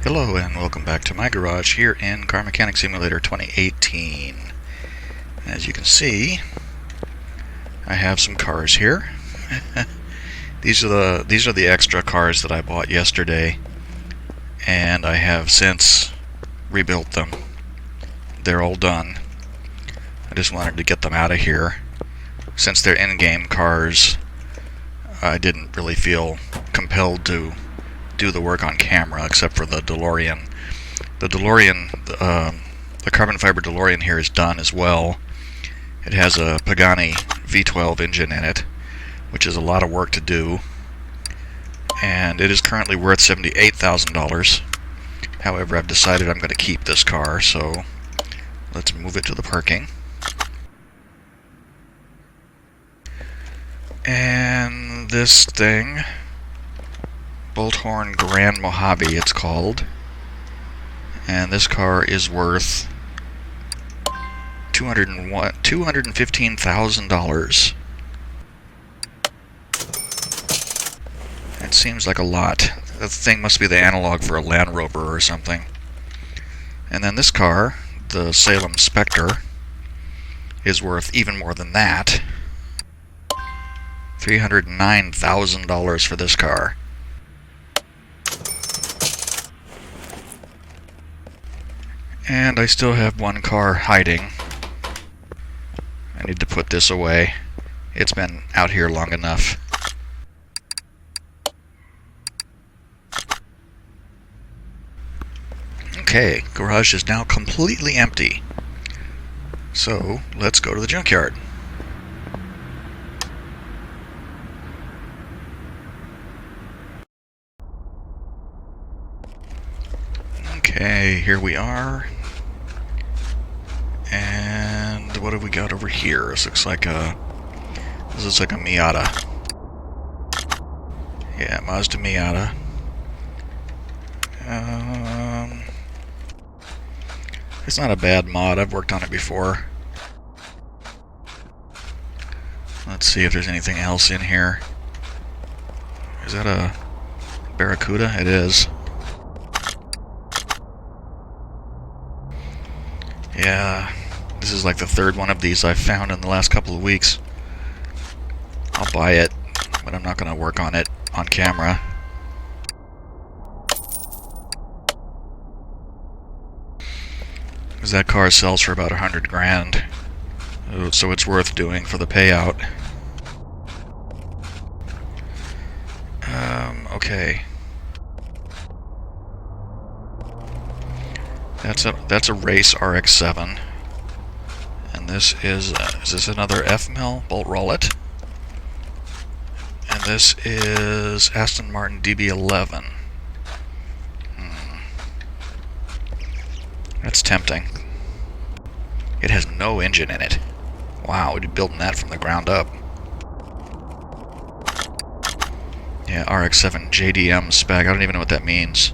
Hello and welcome back to my garage here in Car Mechanic Simulator 2018. As you can see, I have some cars here. These are the extra cars that I bought yesterday, and I have since rebuilt them. They're all done. I just wanted to get them out of here. Since they're in-game cars, I didn't really feel compelled to do the work on camera, except for the DeLorean. The carbon fiber DeLorean here is done as well. It has a Pagani V12 engine in it, which is a lot of work to do, and it is currently worth $78,000. However, I've decided I'm going to keep this car, so let's move it to the parking. And this thing, Bolthorn Grand Mojave it's called, and this car is worth $215,000. That seems like a lot. That thing must be the analog for a Land Rover or something. And then this car, the Salem Spectre, is worth even more than that. $309,000 for this car. And I still have one car hiding. I need to put this away. It's been out here long enough. Okay, garage is now completely empty. So, let's go to the junkyard. Okay, here we are. And what have we got over here? This looks like a Miata. Yeah, Mazda Miata. It's not a bad mod. I've worked on it before. Let's see if there's anything else in here. Is that a Barracuda? It is. Yeah, this is like the third one of these I've found in the last couple of weeks. I'll buy it, but I'm not going to work on it on camera. Because that car sells for about 100 grand, so it's worth doing for the payout. Okay. That's a Race RX-7, and this is this another F-Mill bolt rollet? And this is Aston Martin DB11. That's tempting. It has no engine in it. Wow, we'd be building that from the ground up. Yeah, RX-7 JDM spec. I don't even know what that means.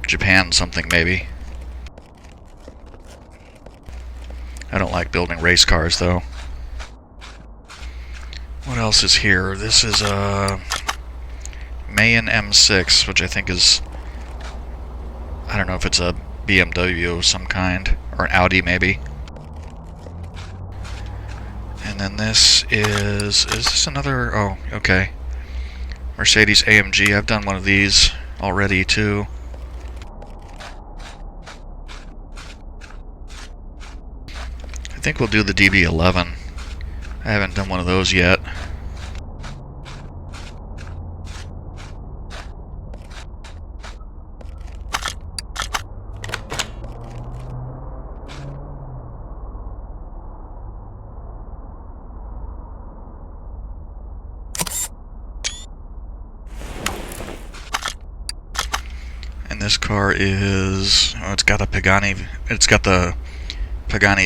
Japan something, maybe. I don't like building race cars, though. What else is here? This is a Mayan M6, which I think is... I don't know if it's a BMW of some kind, or an Audi, maybe. And then this is this another... Oh, okay. Mercedes AMG. I've done one of these already, too. I think we'll do the DB11. I haven't done one of those yet. And this car is... Oh, it's got the Pagani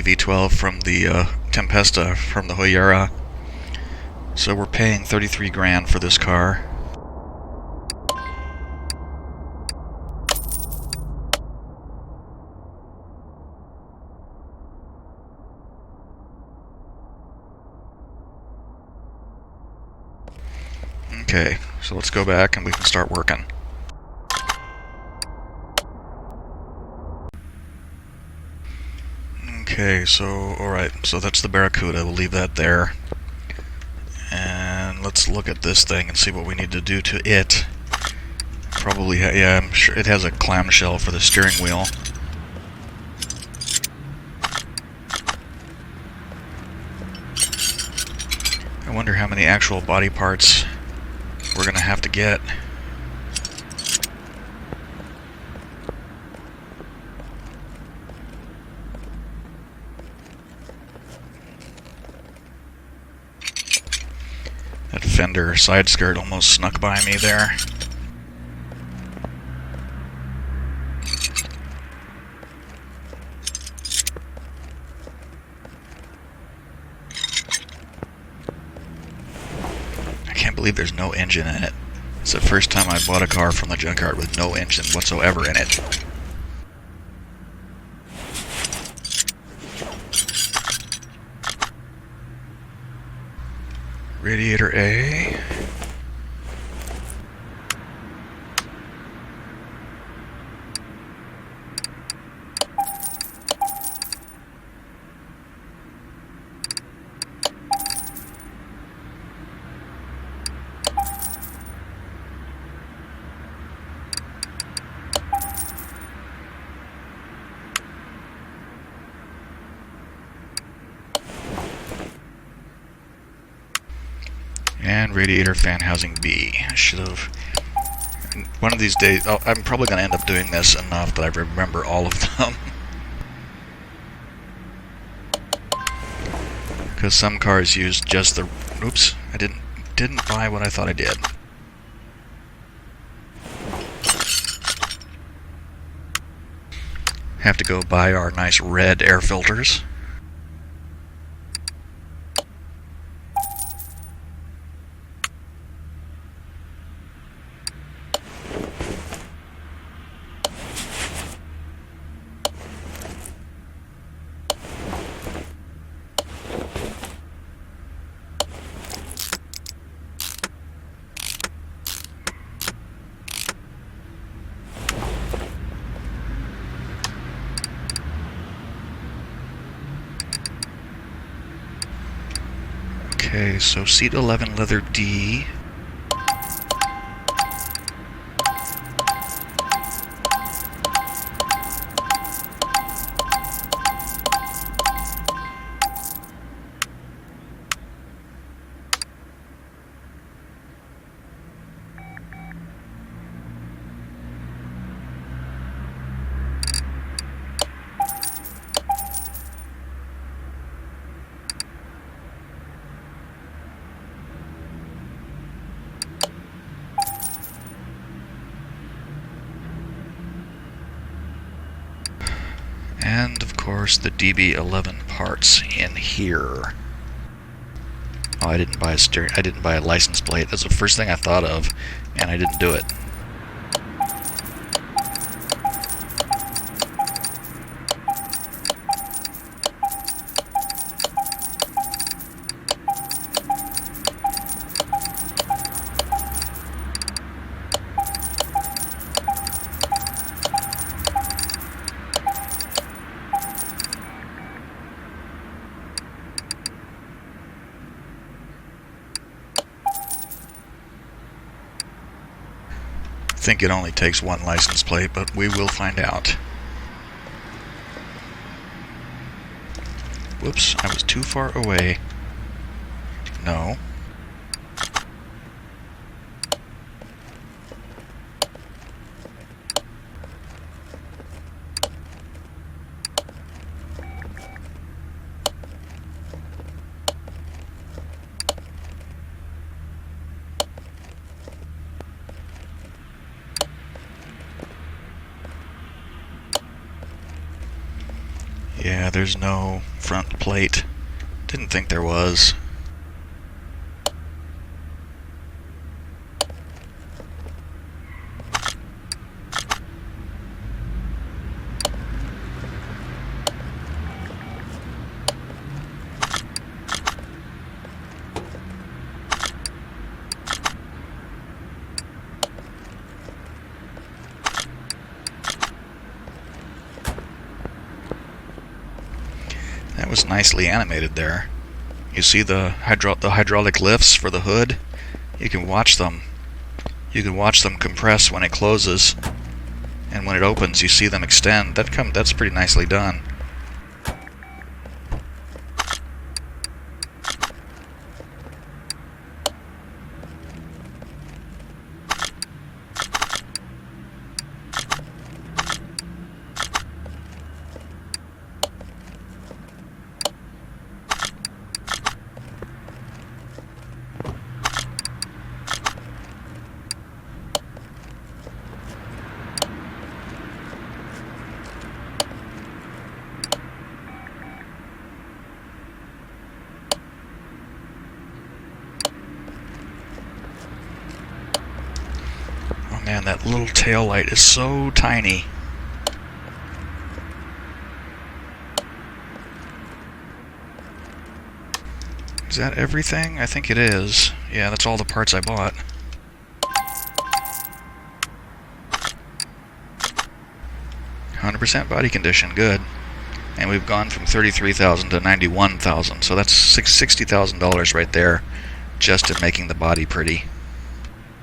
V12 from the Tempesta from the Hoyera. So we're paying 33 grand for this car. Okay, so let's go back and we can start working. Okay, so, alright, so that's the Barracuda. We'll leave that there. And let's look at this thing and see what we need to do to it. Probably, yeah, I'm sure it has a clamshell for the steering wheel. I wonder how many actual body parts we're going to have to get. That fender side skirt almost snuck by me there. I can't believe there's no engine in it. It's the first time I bought a car from the junkyard with no engine whatsoever in it. Radiator A. And radiator fan housing B. I should have... One of these days... I'm probably going to end up doing this enough that I remember all of them. Because some cars use just the... Oops, I didn't buy what I thought I did. Have to go buy our nice red air filters. Okay, so seat 11 leather D. And of course the DB11 parts in here. Oh, I didn't buy a license plate. That's the first thing I thought of, and I didn't do it. I think it only takes one license plate, but we will find out. Whoops, I was too far away. No. Yeah, there's no front plate. Didn't think there was. was nicely animated there. You see the hydraulic lifts for the hood? You can watch them. You can watch them compress when it closes, and when it opens you see them extend. That's pretty nicely done. Man, that little tail light is so tiny. Is that everything? I think it is. Yeah, that's all the parts I bought. "100% body condition, good." And we've gone from $33,000 to $91,000, so that's $60,000 right there, just in making the body pretty.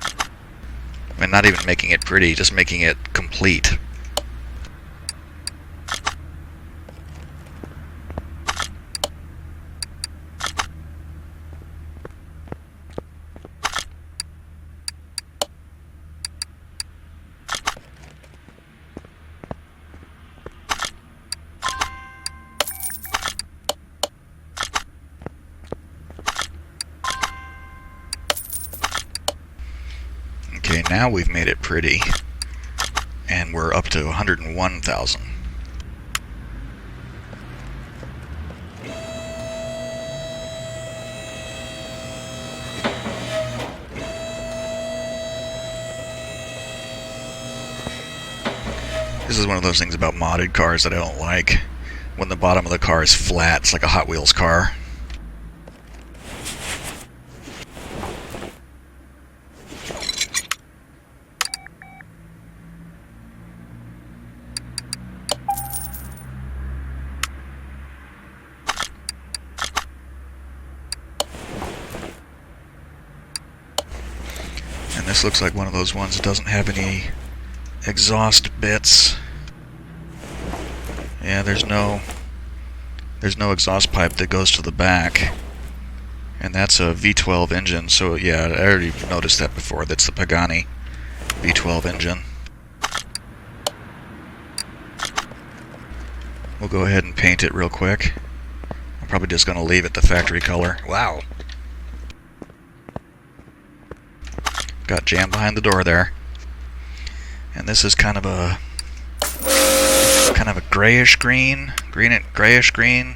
I mean, not even making it pretty, just making it complete. Okay, now we've made it pretty, and we're up to 101,000. This is one of those things about modded cars that I don't like. When the bottom of the car is flat, it's like a Hot Wheels car. And this looks like one of those ones that doesn't have any exhaust bits. Yeah, there's no exhaust pipe that goes to the back. And that's a V12 engine, so yeah, I already noticed that before. That's the Pagani V12 engine. We'll go ahead and paint it real quick. I'm probably just going to leave it the factory color. Wow! Got jammed behind the door there. And this is kind of a grayish green, grayish green,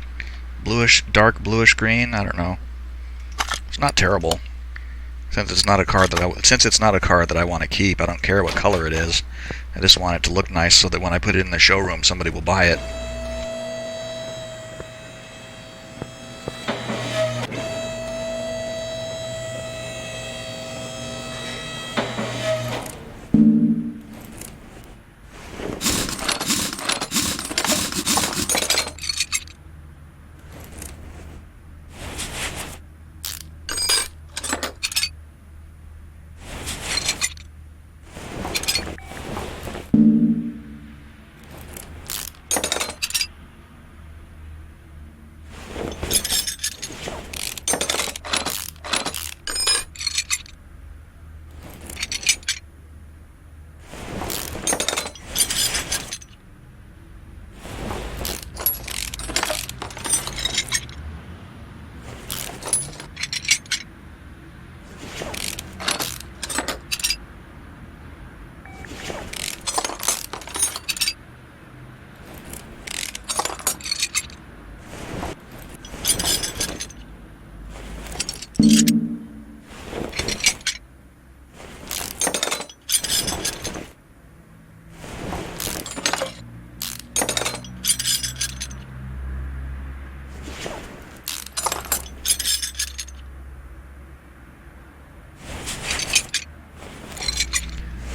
bluish, dark bluish green. I don't know. It's not terrible. Since it's not a car that I want to keep, I don't care what color it is. I just want it to look nice so that when I put it in the showroom, somebody will buy it.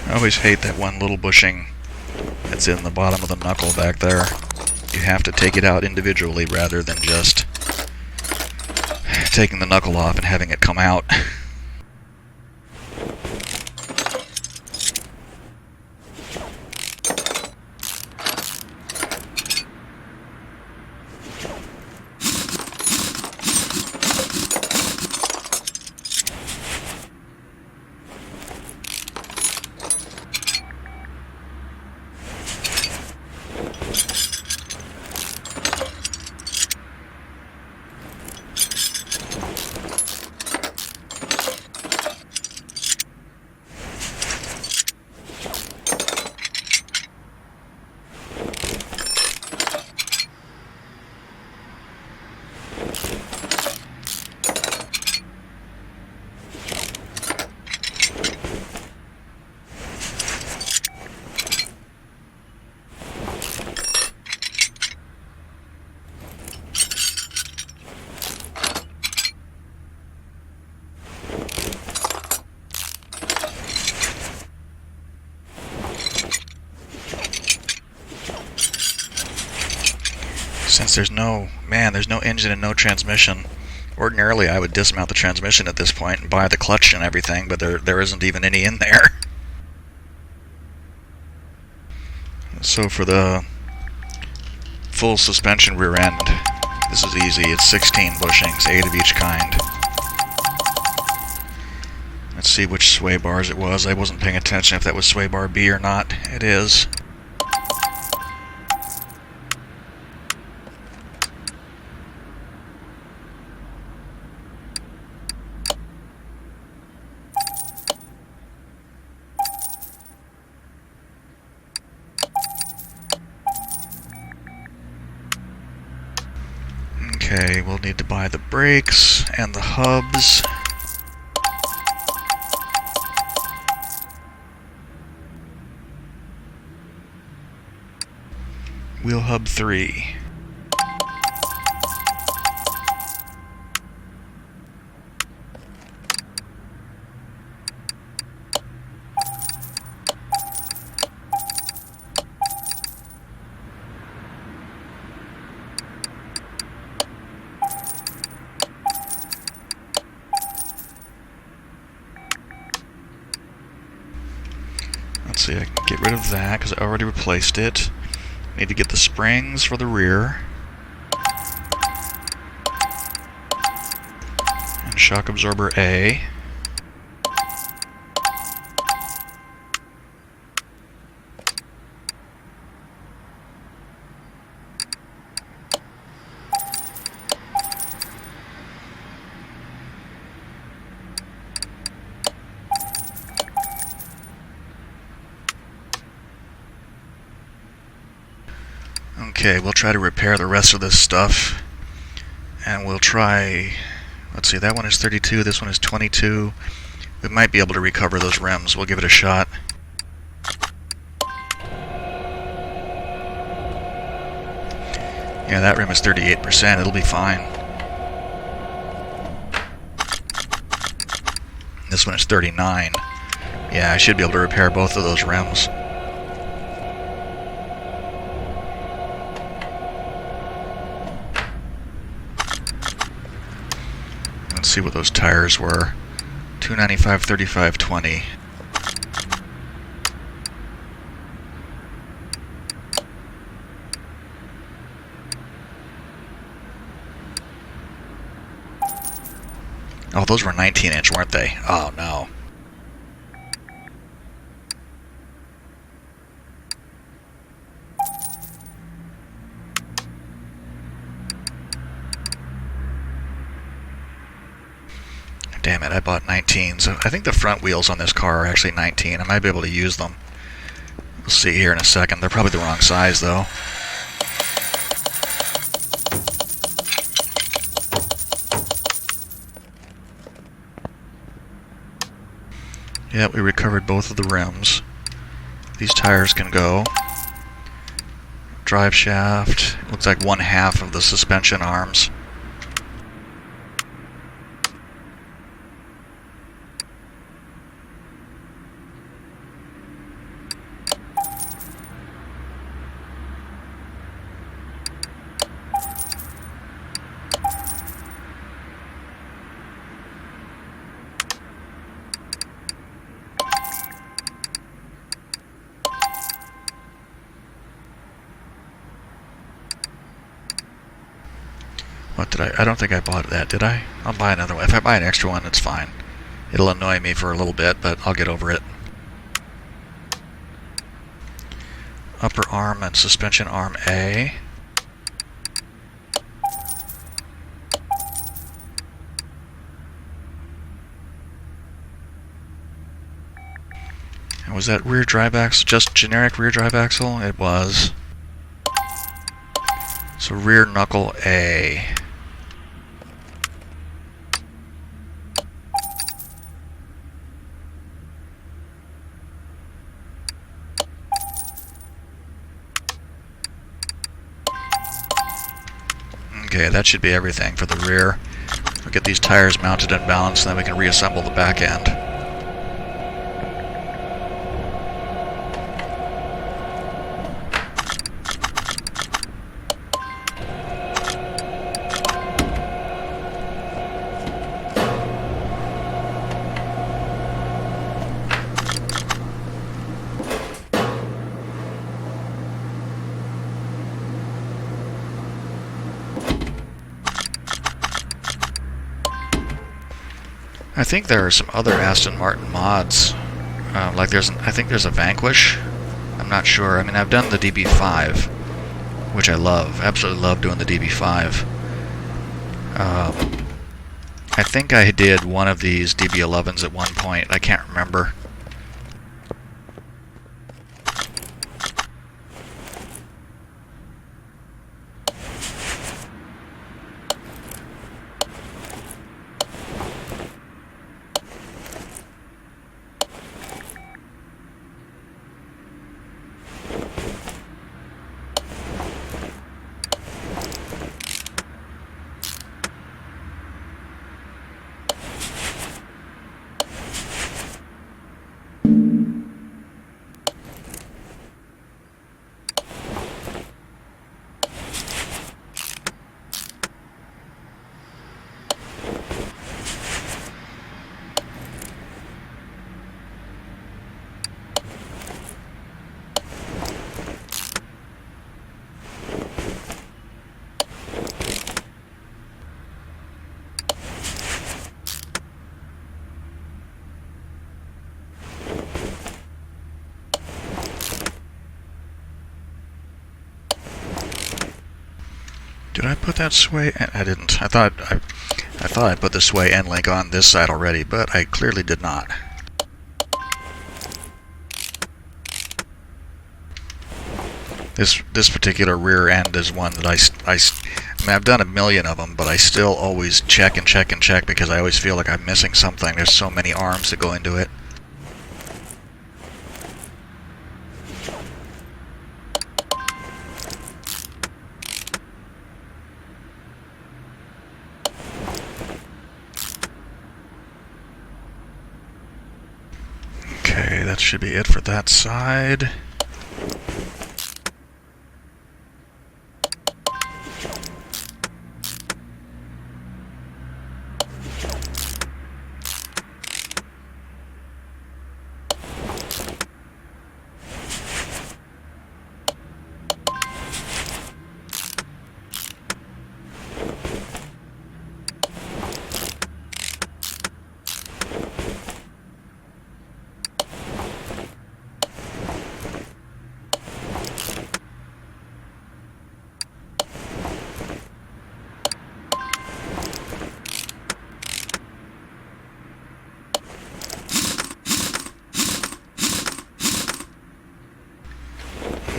I always hate that one little bushing that's in the bottom of the knuckle back there. You you have to take it out individually rather than just taking the knuckle off and having it come out. Since there's no engine and no transmission, ordinarily I would dismount the transmission at this point and buy the clutch and everything, but there isn't even any in there. So for the full suspension rear end, this is easy. It's 16 bushings, 8 of each kind. Let's see which sway bars it was. I wasn't paying attention if that was sway bar B or not. It is. Okay, we'll need to buy the brakes and the hubs. Wheel hub 3. Let's see, I can get rid of that because I already replaced it. Need to get the springs for the rear. And shock absorber A. Okay, we'll try to repair the rest of this stuff, and we'll try, let's see, that one is 32, this one is 22. We might be able to recover those rims. We'll give it a shot. Yeah, that rim is 38%, it'll be fine. This one is 39. Yeah, I should be able to repair both of those rims. Let's see what those tires were. 295, 35, 20. Oh, those were 19-inch, weren't they? Oh, no. Damn it, I bought 19. So I think the front wheels on this car are actually 19. I might be able to use them. We'll see here in a second. They're probably the wrong size, though. Yeah, we recovered both of the rims. These tires can go. Drive shaft. Looks like 1/2 of the suspension arms. What did I don't think I bought that, did I? I'll buy another one. If I buy an extra one, it's fine. It'll annoy me for a little bit, but I'll get over it. Upper arm and suspension arm A. And was that rear drive axle just generic rear drive axle? It was. So rear knuckle A. Okay, that should be everything for the rear. We'll get these tires mounted and balanced, and then we can reassemble the back end. I think there are some other Aston Martin mods. I think there's a Vanquish. I'm not sure. I mean, I've done the DB5, which I love. Absolutely love doing the DB5. I think I did one of these DB11s at one point. I can't remember. Did I put that sway? I didn't. I thought I put the sway end link on this side already, but I clearly did not. This particular rear end is one that I mean, I've done a million of them, but I still always check and check and check because I always feel like I'm missing something. There's so many arms that go into it. Okay, that should be it for that side.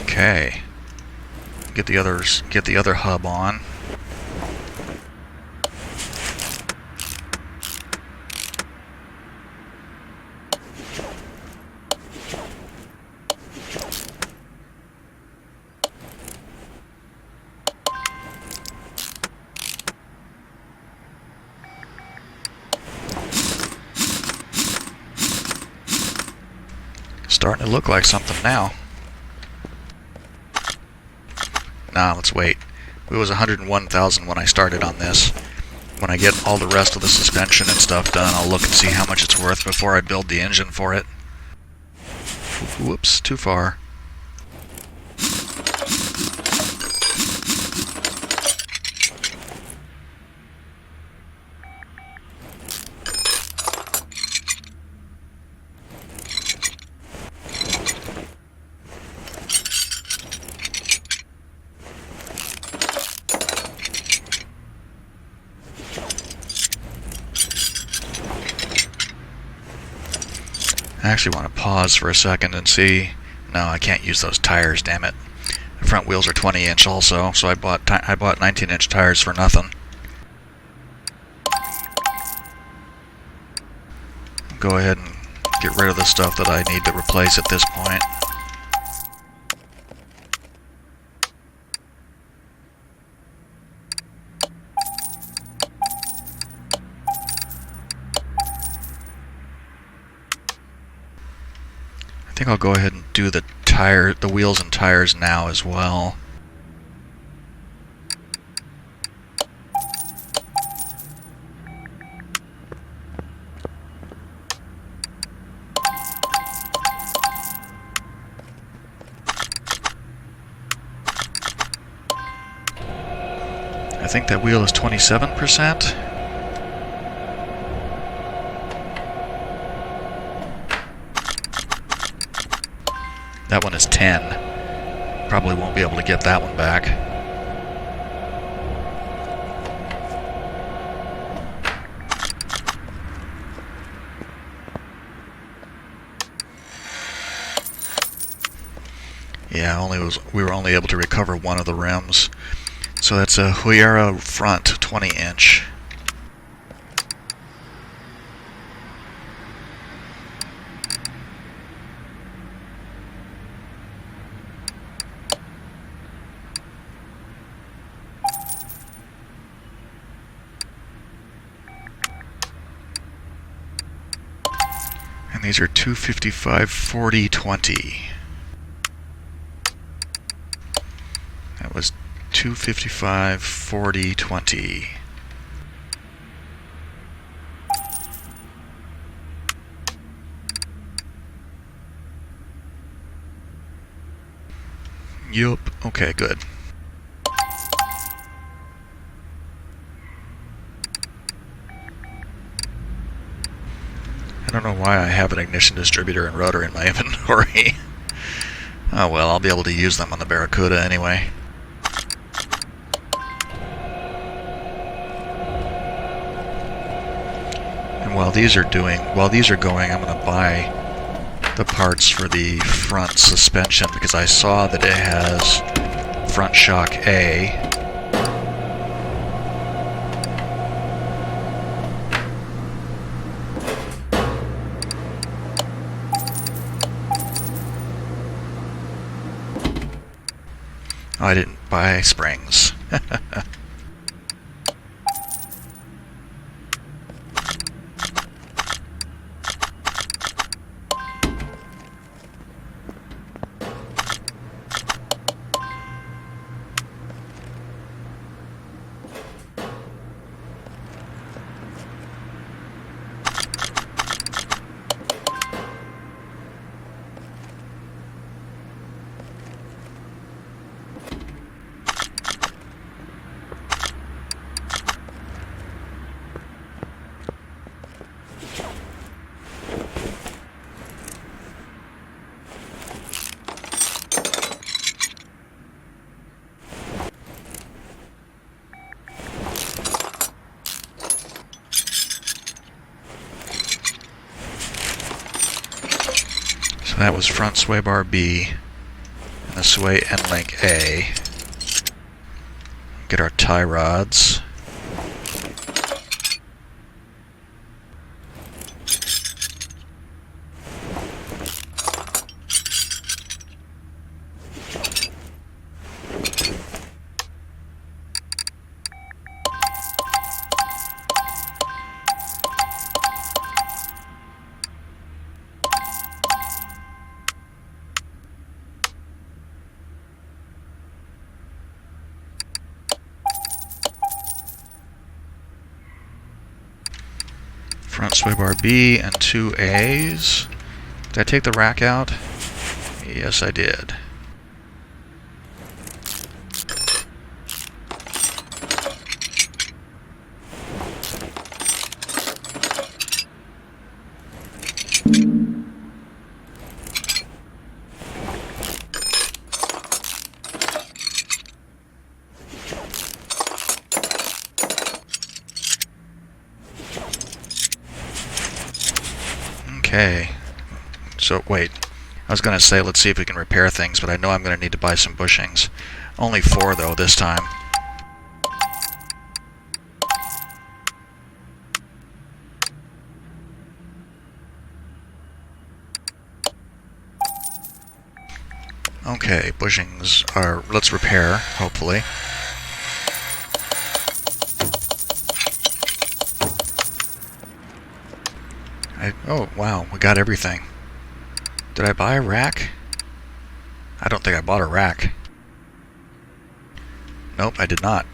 Okay. Get the other hub on. Starting to look like something now. Nah, let's wait. It was 101,000 when I started on this. When I get all the rest of the suspension and stuff done, I'll look and see how much it's worth before I build the engine for it. Whoops, too far. I actually want to pause for a second and see. No, I can't use those tires, damn it. The front wheels are 20-inch also, so I bought 19-inch tires for nothing. Go ahead and get rid of the stuff that I need to replace at this point. I think I'll go ahead and do the wheels and tires now as well. I think that wheel is 27%. That one is 10. Probably won't be able to get that one back. Yeah, we were only able to recover one of the rims. So that's a Huayra front 20-inch. And these are 255 40 20. That was 255 40 20. Yup. Okay, good. I don't know why I have an ignition distributor and rotor in my inventory. Oh well, I'll be able to use them on the Barracuda anyway. And while these are going, I'm going to buy the parts for the front suspension because I saw that it has front shock A. Oh, I didn't buy springs. So that was front sway bar B and the sway end link A. Get our tie rods. Front sway bar B and 2 A's. Did I take the rack out? Yes, I did. Okay, So, wait. I was going to say, let's see if we can repair things, but I know I'm going to need to buy some bushings. Only 4, though, this time. Okay, bushings are... let's repair, hopefully. Oh, wow, we got everything. Did I buy a rack? I don't think I bought a rack. Nope, I did not.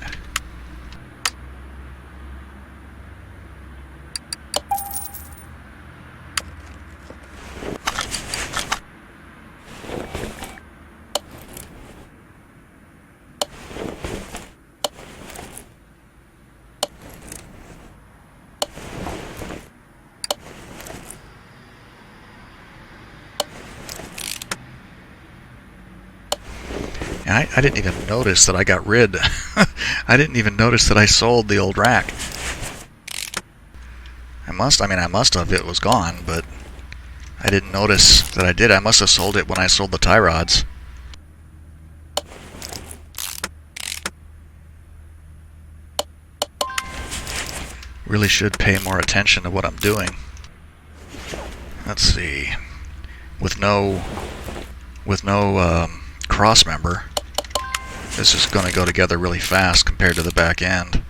I didn't even notice that I got rid. I didn't even notice that I sold the old rack. I must have. It was gone, but I didn't notice that I did. I must have sold it when I sold the tie rods. Really should pay more attention to what I'm doing. Let's see. With no cross member, this is going to go together really fast compared to the back end.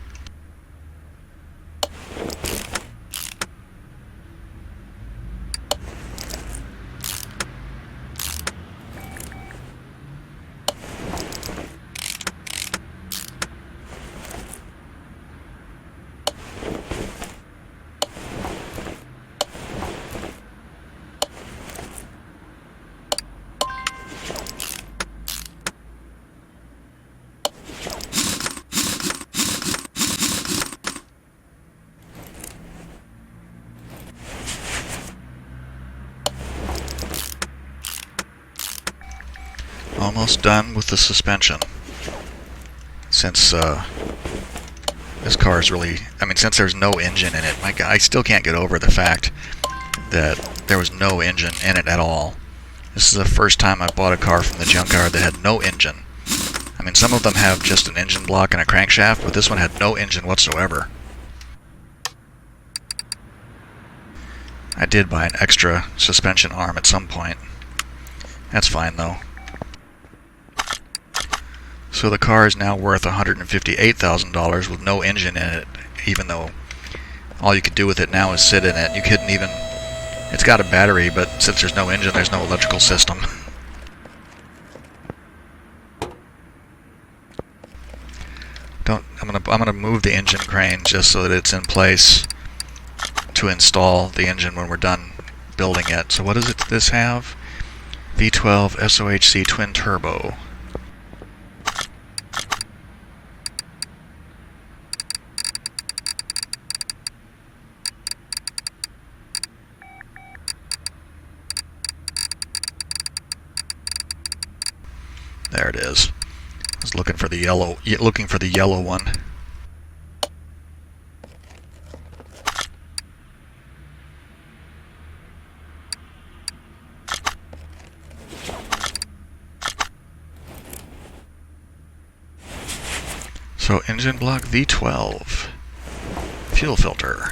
Almost done with the suspension. Since this car is really... since there's no engine in it, I still can't get over the fact that there was no engine in it at all. This is the first time I bought a car from the Junkyard that had no engine. Some of them have just an engine block and a crankshaft, but this one had no engine whatsoever. I did buy an extra suspension arm at some point. That's fine, though. So the car is now worth $158,000 with no engine in it, even though all you could do with it now is sit in it. You couldn't even... It's got a battery, but since there's no engine, there's no electrical system. I'm gonna move the engine crane just so that it's in place to install the engine when we're done building it. So what does this have? V12 SOHC twin turbo. There it is. I was looking for the yellow one. So engine block V12. Fuel filter.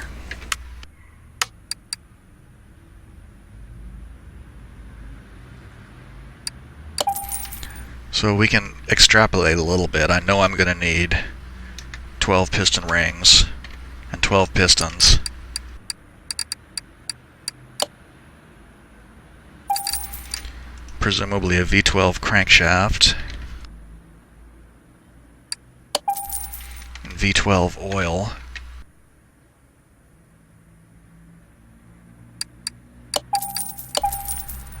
So we can extrapolate a little bit. I know I'm going to need 12 piston rings and 12 pistons. Presumably a V12 crankshaft. And V12 oil.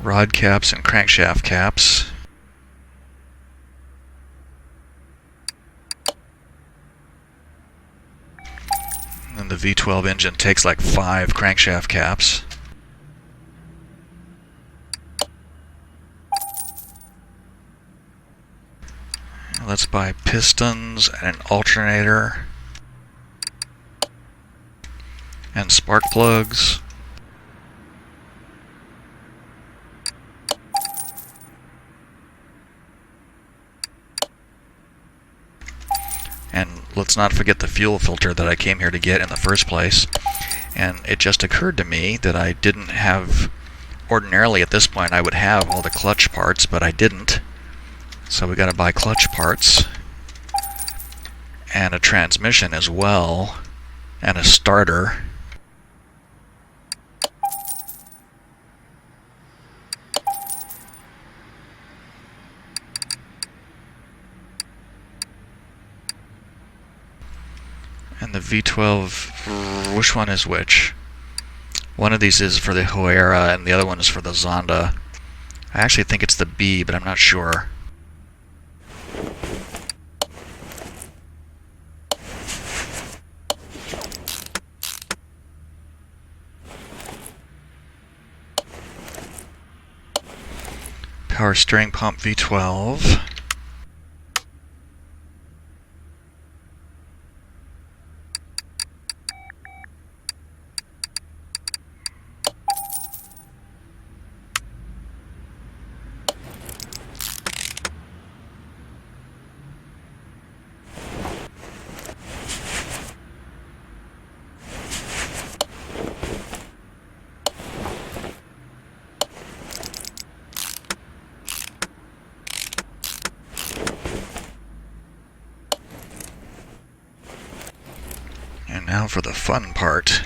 Rod caps and crankshaft caps. And the V12 engine takes like 5 crankshaft caps. Let's buy pistons and an alternator and spark plugs. And let's not forget the fuel filter that I came here to get in the first place. And it just occurred to me that I didn't have, ordinarily at this point I would have all the clutch parts, but I didn't. So we got to buy clutch parts and a transmission as well, and a starter. And the V12, which one is which? One of these is for the Huayra and the other one is for the Zonda. I actually think it's the B, but I'm not sure. Power steering pump V12. And now for the fun part.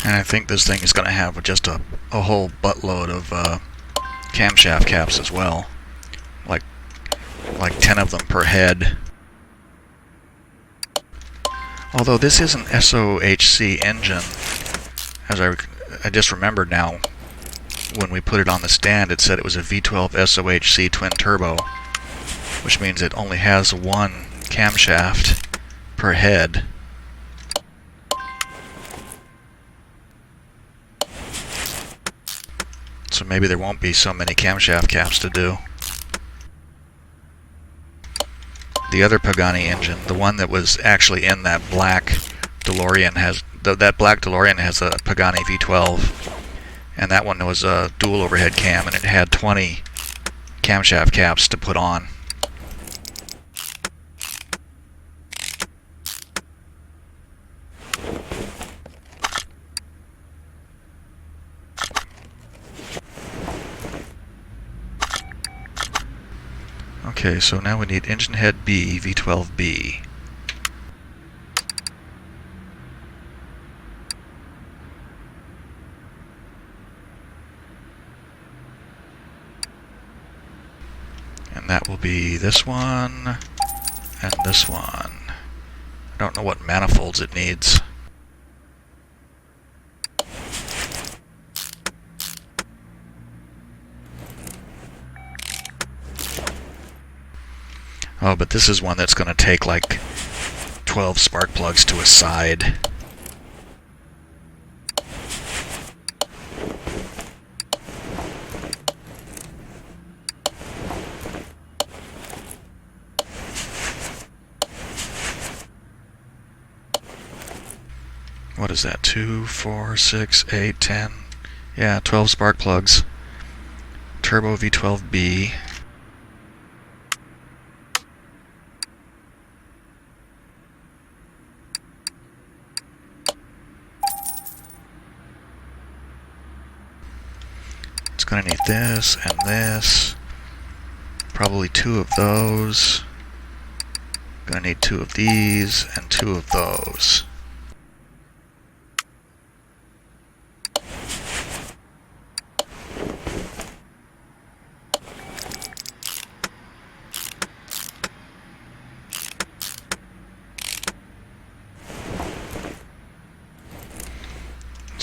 And I think this thing is going to have just a whole buttload of camshaft caps as well. Like 10 of them per head. Although this is an SOHC engine, as I just remembered now, when we put it on the stand, it said it was a V12 SOHC twin turbo, which means it only has one camshaft per head. So maybe there won't be so many camshaft caps to do. The other Pagani engine, the one that was actually in that black DeLorean, that black DeLorean has a Pagani V12, and that one was a dual overhead cam, and it had 20 camshaft caps to put on. Okay, so now we need engine head B, V12B. And that will be this one and this one. I don't know what manifolds it needs. Oh, but this is one that's going to take like 12 spark plugs to a side. What is that? 2, 4, 6, 8, 10. Yeah, 12 spark plugs. Turbo V12B. It's going to need this and this. Probably 2 of those. Going to need 2 of these and 2 of those.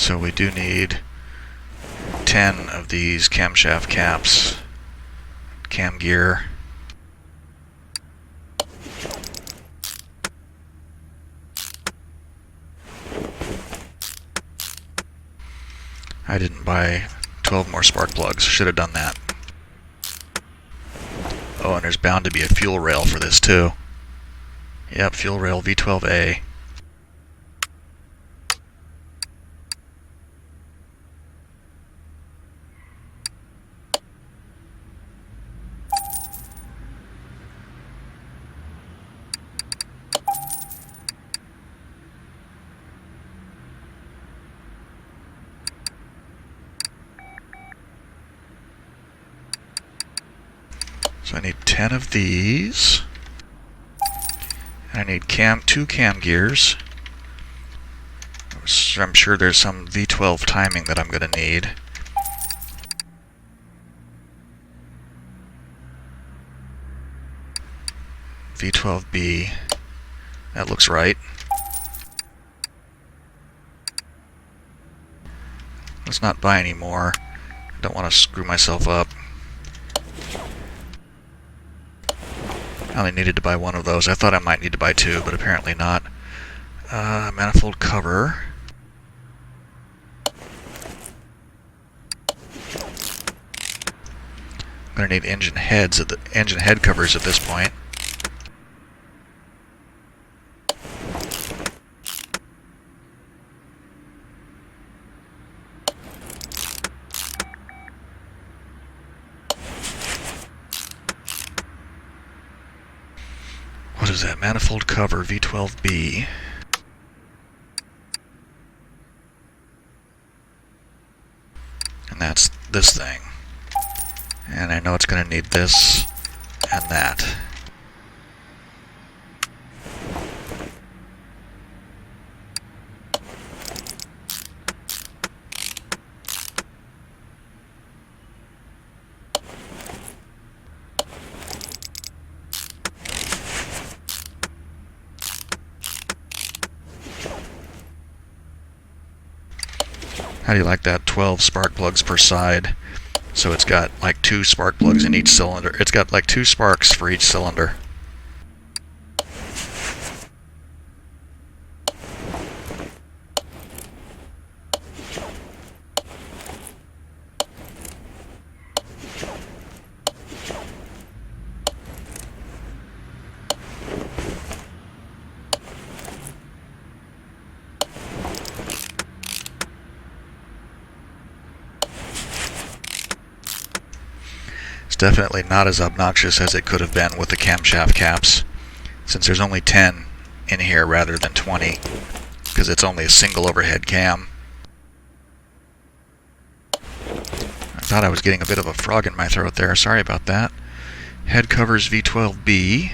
So we do need 10 of these camshaft caps, cam gear. I didn't buy 12 more spark plugs. Should have done that. Oh, and there's bound to be a fuel rail for this too. Yep, fuel rail V12A. So I need 10 of these. And I need two cam gears. I'm sure there's some V12 timing that I'm going to need. V12B. That looks right. Let's not buy any more. I don't want to screw myself up. I only needed to buy one of those. I thought I might need to buy two, but apparently not. Manifold cover. I'm going to need engine head covers at this point. What is that? Manifold cover, V12B. And that's this thing. And I know it's going to need this and that. How do you like that? 12 spark plugs per side. So it's got like 2 spark plugs in each cylinder. It's got like 2 sparks for each cylinder. It's definitely not as obnoxious as it could have been with the camshaft caps, since there's only 10 in here rather than 20, because it's only a single overhead cam. I thought I was getting a bit of a frog in my throat there, sorry about that. Head covers V12B.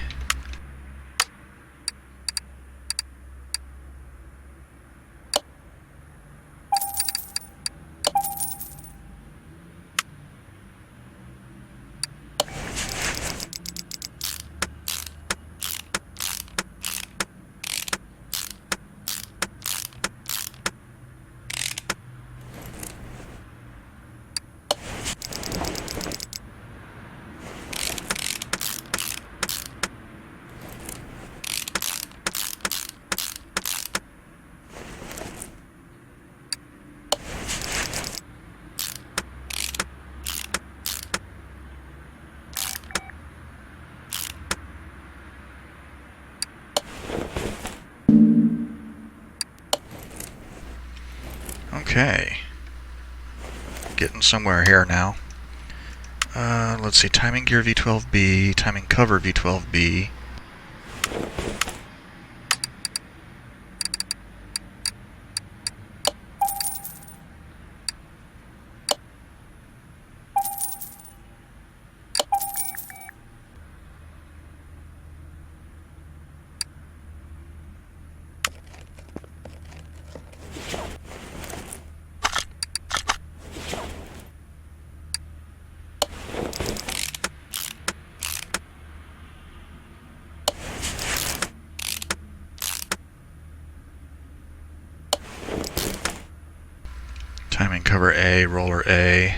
Okay, getting somewhere here now. Let's see, timing gear V12B, timing cover V12B. cover A, roller A.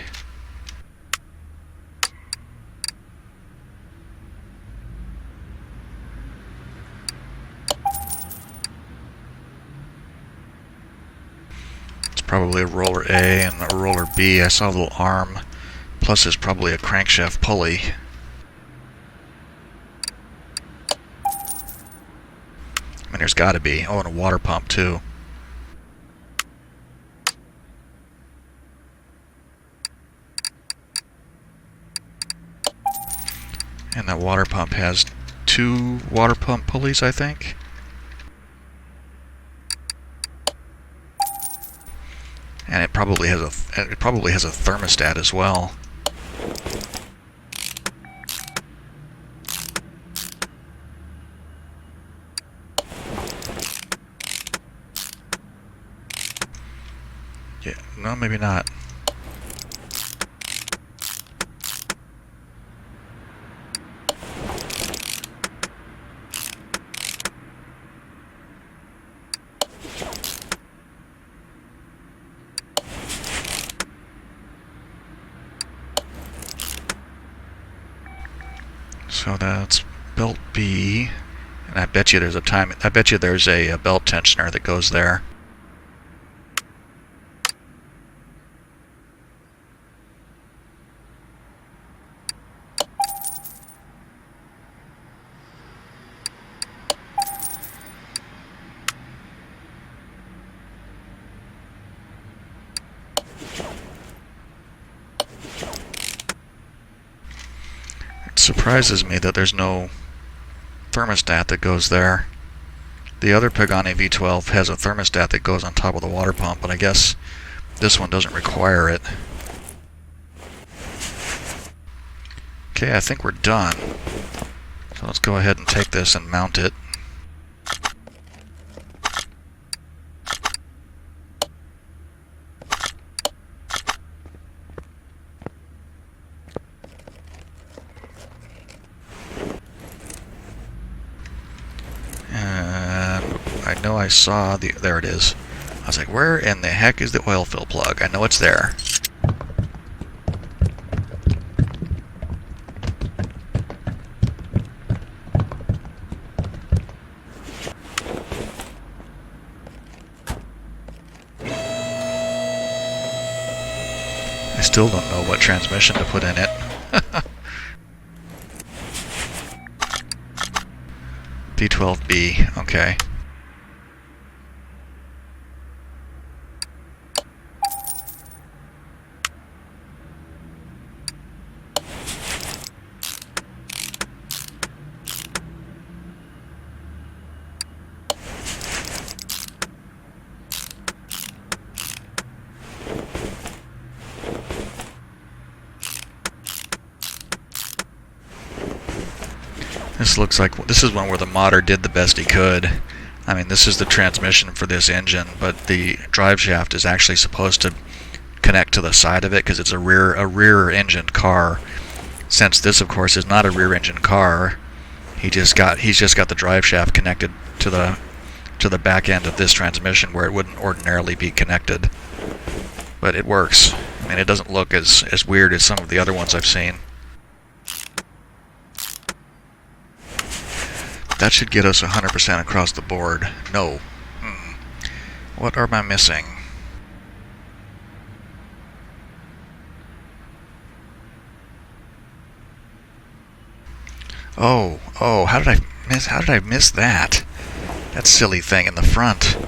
It's probably a roller A and a roller B. I saw a little arm. Plus there's probably a crankshaft pulley. I mean, there's got to be. Oh, and a water pump too. And that water pump has 2 water pump pulleys, I think. And it probably has a thermostat as well. Yeah, no, maybe not. So that's belt B, and I bet you there's a belt tensioner that goes there. Surprises me that there's no thermostat that goes there. The other Pagani V12 has a thermostat that goes on top of the water pump, but I guess this one doesn't require it. Okay, I think we're done. So let's go ahead and take this and mount it. I know I saw there it is. I was like, where in the heck is the oil fill plug? I know it's there. I still don't know what transmission to put in it. V12B, okay. This looks like, this is one where the modder did the best he could. I mean, this is the transmission for this engine, but the drive shaft is actually supposed to connect to the side of it because it's a rear engine car. Since this, of course, is not a rear engine car, he's just got the drive shaft connected to the back end of this transmission where it wouldn't ordinarily be connected. But it works. I mean, it doesn't look as weird as some of the other ones I've seen. That should get us 100% across the board. No. What am I missing? Oh, how did I miss that? That silly thing in the front.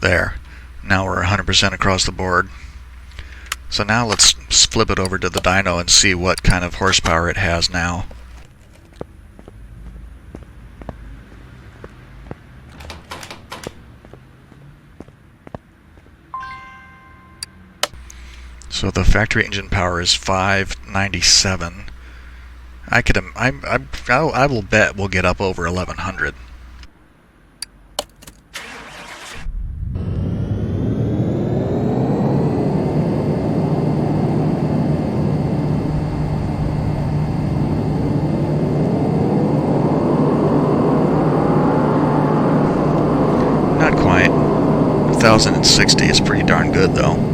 There. Now we're 100% across the board. So now let's flip it over to the dyno and see what kind of horsepower it has now. So the factory engine power is 597. I will bet we'll get up over 1100. 1060 is pretty darn good, though.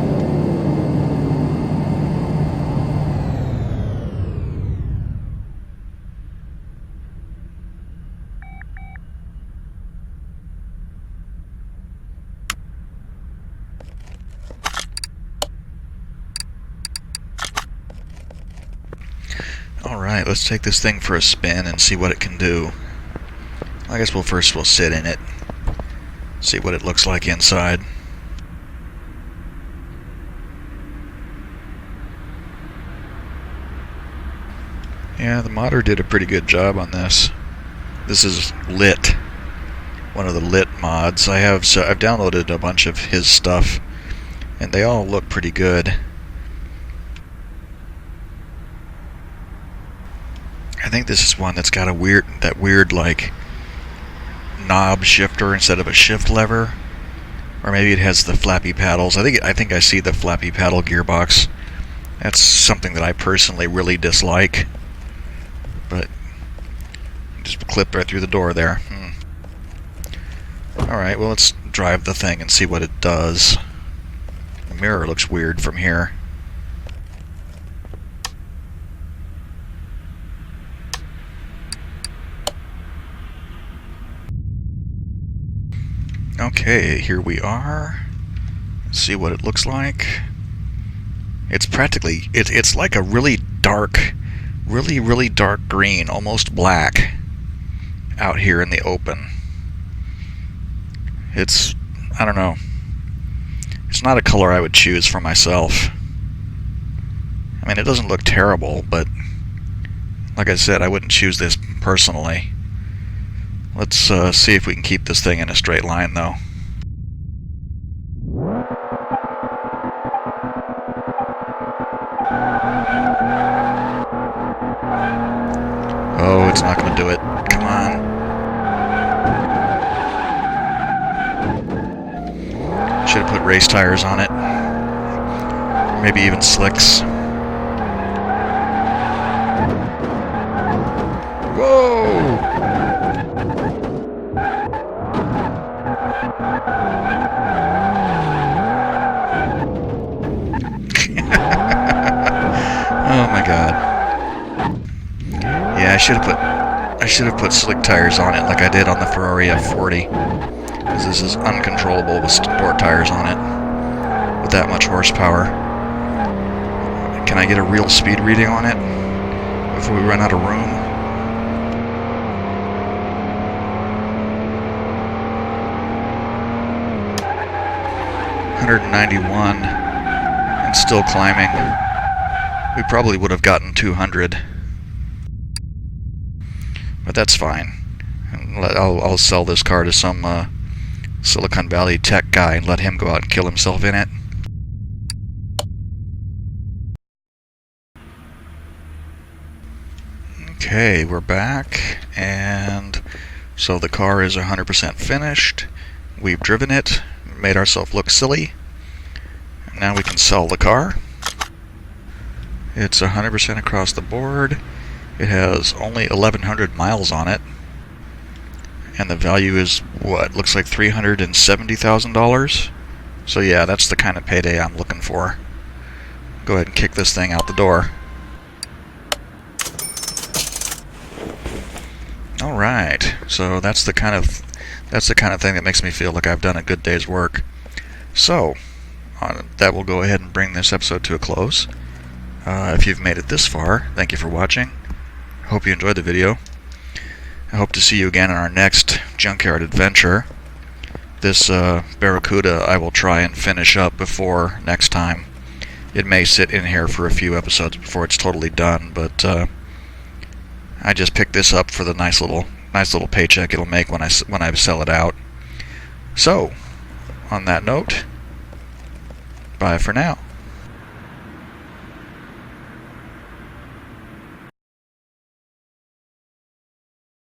Alright, let's take this thing for a spin and see what it can do. I guess we'll sit in it, see what it looks like inside. Yeah, the modder did a pretty good job on this. This is Lit, one of the Lit mods. I've downloaded a bunch of his stuff, and they all look pretty good. I think this is one that's got a weird like knob shifter instead of a shift lever, or maybe it has the flappy paddles. I think I see the flappy paddle gearbox. That's something that I personally really dislike, but just clipped right through the door there. Alright, well, let's drive the thing and see what it does. The mirror looks weird from here. Okay, here we are. Let's see what it looks like. It's practically, it's like a really dark green, almost black, out here in the open. It's, I don't know. It's not a color I would choose for myself. I mean, it doesn't look terrible, but like I said, I wouldn't choose this personally. Let's see if we can keep this thing in a straight line, though. Oh, it's not going to do it. Come on. Should have put race tires on it. Maybe even slicks. Whoa! Oh my god. Yeah, I should have put slick tires on it like I did on the Ferrari F40. Because this is uncontrollable with sport tires on it. With that much horsepower. Can I get a real speed reading on it before we run out of room? $191 and still climbing. We probably would have gotten 200, but that's fine. I'll sell this car to some Silicon Valley tech guy and let him go out and kill himself in it. Okay, we're back, and so the car is 100% finished. We've driven it, made ourselves look silly. Now we can sell the car. It's 100% across the board. It has only 1,100 miles on it. And the value is, what, looks like $370,000? So yeah, that's the kind of payday I'm looking for. Go ahead and kick this thing out the door. Alright, so that's the kind of thing that makes me feel like I've done a good day's work. So, that will go ahead and bring this episode to a close. If you've made it this far, thank you for watching. I hope you enjoyed the video. I hope to see you again in our next Junkyard adventure. This Barracuda I will try and finish up before next time. It may sit in here for a few episodes before it's totally done, but I just picked this up for the nice little paycheck it'll make when I sell it out. So, on that note, bye for now.